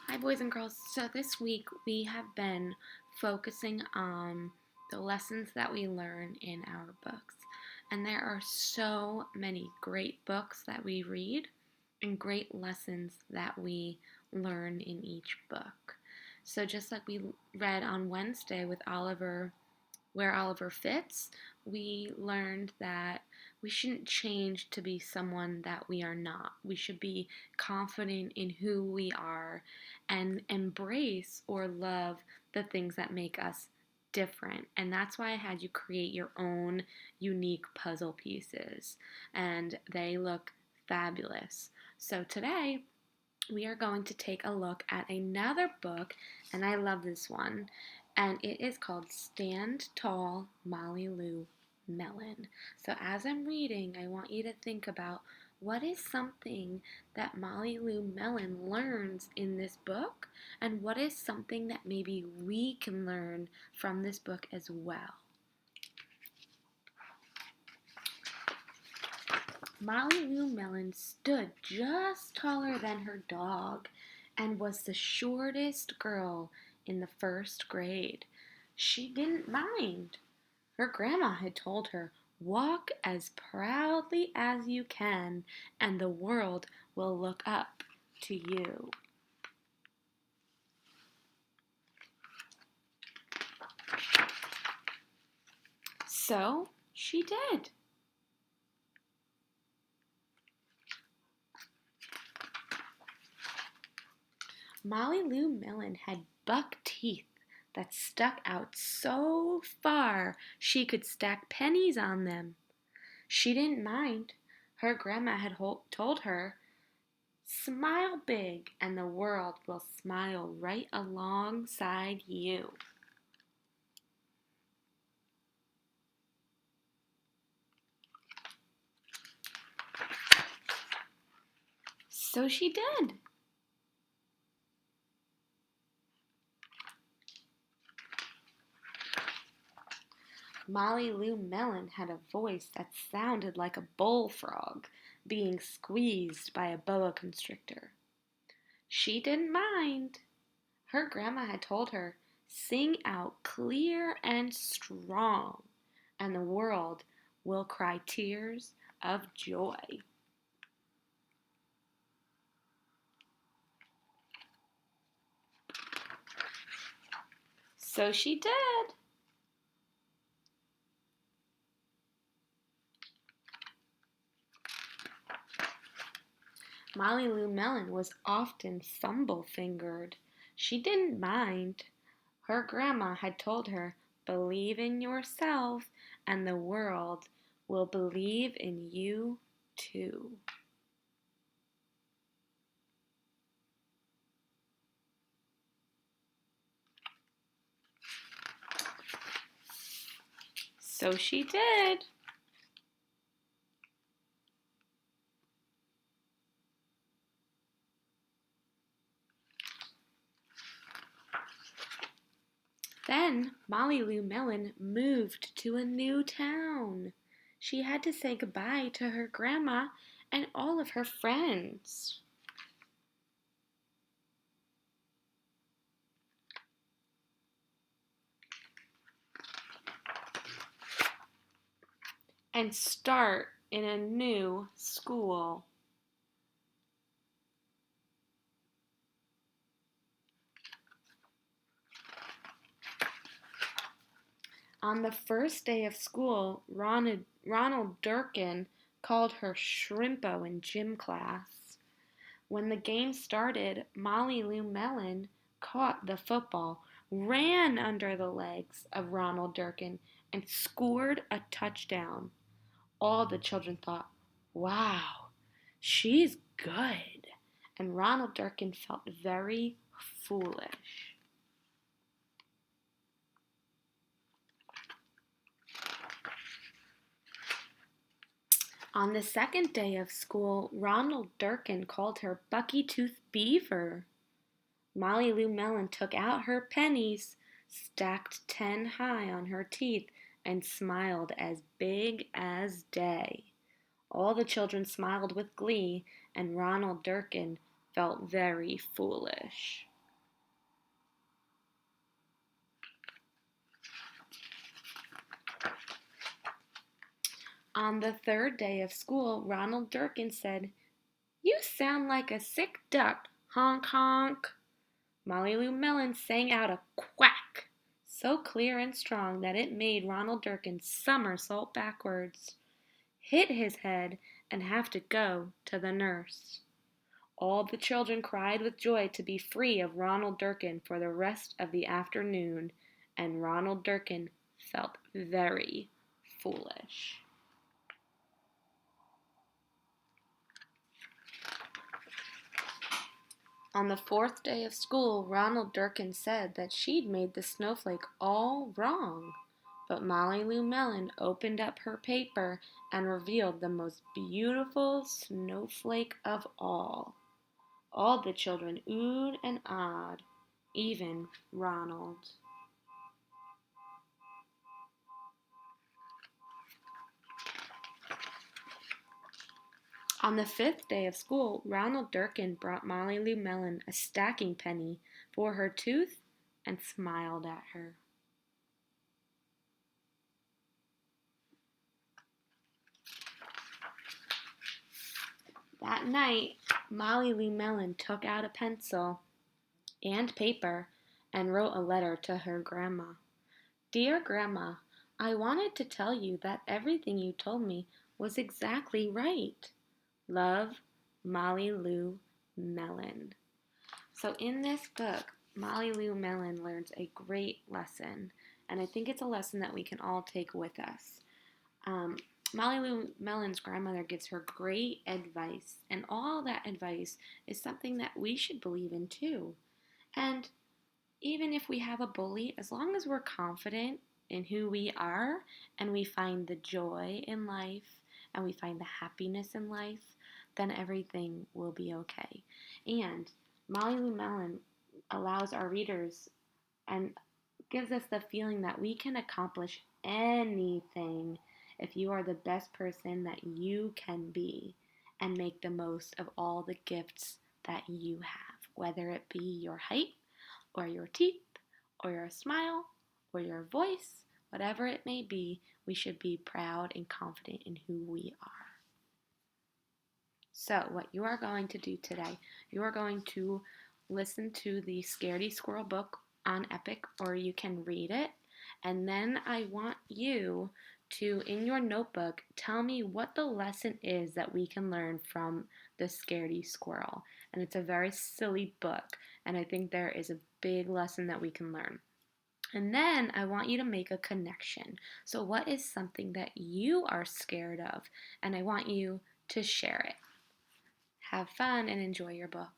Hi, boys and girls. So, this week we have been focusing on the lessons that we learn in our books. And there are so many great books that we read and great lessons that we learn in each book. So, just like we read on Wednesday with Oliver where Oliver fits, we learned that we shouldn't change to be someone that we are not. We should be confident in who we are and embrace or love the things that make us different. And that's why I had you create your own unique puzzle pieces. And they look fabulous. So today, we are going to take a look at another book, and I love this one, and it is called Stand Tall, Molly Lou Melon. So as I'm reading, I want you to think about what is something that Molly Lou Melon learns in this book, and what is something that maybe we can learn from this book as well. Molly Lou Melon stood just taller than her dog and was the shortest girl in the first grade. She didn't mind. Her grandma had told her, "Walk as proudly as you can, and the world will look up to you." So she did. Molly Lou Melon had buck teeth that stuck out so far she could stack pennies on them. She didn't mind. Her grandma had told her, "Smile big, and the world will smile right alongside you." So she did. Molly Lou Melon had a voice that sounded like a bullfrog being squeezed by a boa constrictor. She didn't mind. Her grandma had told her, "Sing out clear and strong, and the world will cry tears of joy." So she did. Molly Lou Melon was often fumble-fingered. She didn't mind. Her grandma had told her, "Believe in yourself, and the world will believe in you too." So she did. Then Molly Lou Melon moved to a new town. She had to say goodbye to her grandma and all of her friends and start in a new school. On the first day of school, Ronald Durkin called her Shrimpo in gym class. When the game started, Molly Lou Melon caught the football, ran under the legs of Ronald Durkin, and scored a touchdown. All the children thought, "Wow, she's good." And Ronald Durkin felt very foolish. On the second day of school, Ronald Durkin called her Bucky-Tooth Beaver. Molly Lou Melon took out her pennies, stacked 10 high on her teeth, and smiled as big as day. All the children smiled with glee, and Ronald Durkin felt very foolish. On the third day of school, Ronald Durkin said, "You sound like a sick duck, honk honk." Molly Lou Melon sang out a quack so clear and strong that it made Ronald Durkin somersault backwards, hit his head, and have to go to the nurse. All the children cried with joy to be free of Ronald Durkin for the rest of the afternoon, and Ronald Durkin felt very foolish. On the fourth day of school, Ronald Durkin said that she'd made the snowflake all wrong. But Molly Lou Melon opened up her paper and revealed the most beautiful snowflake of all. All the children oohed and ahed, even Ronald. On the fifth day of school, Ronald Durkin brought Molly Lou Melon a stacking penny for her tooth and smiled at her. That night, Molly Lou Melon took out a pencil and paper and wrote a letter to her grandma. "Dear Grandma, I wanted to tell you that everything you told me was exactly right. Love, Molly Lou Melon." So in this book, Molly Lou Melon learns a great lesson, and I think it's a lesson that we can all take with us. Um, Molly Lou Melon's grandmother gives her great advice, and all that advice is something that we should believe in too. And even if we have a bully, as long as we're confident in who we are and we find the joy in life and we find the happiness in life, then everything will be okay. And Molly Lou Melon allows our readers and gives us the feeling that we can accomplish anything if you are the best person that you can be and make the most of all the gifts that you have, whether it be your height or your teeth or your smile or your voice, whatever it may be, we should be proud and confident in who we are. So, what you are going to do today, you are going to listen to the Scaredy Squirrel book on Epic, or you can read it. And then I want you to, in your notebook, tell me what the lesson is that we can learn from the Scaredy Squirrel. And it's a very silly book, and I think there is a big lesson that we can learn. And then I want you to make a connection. So, what is something that you are scared of? And I want you to share it. Have fun and enjoy your book.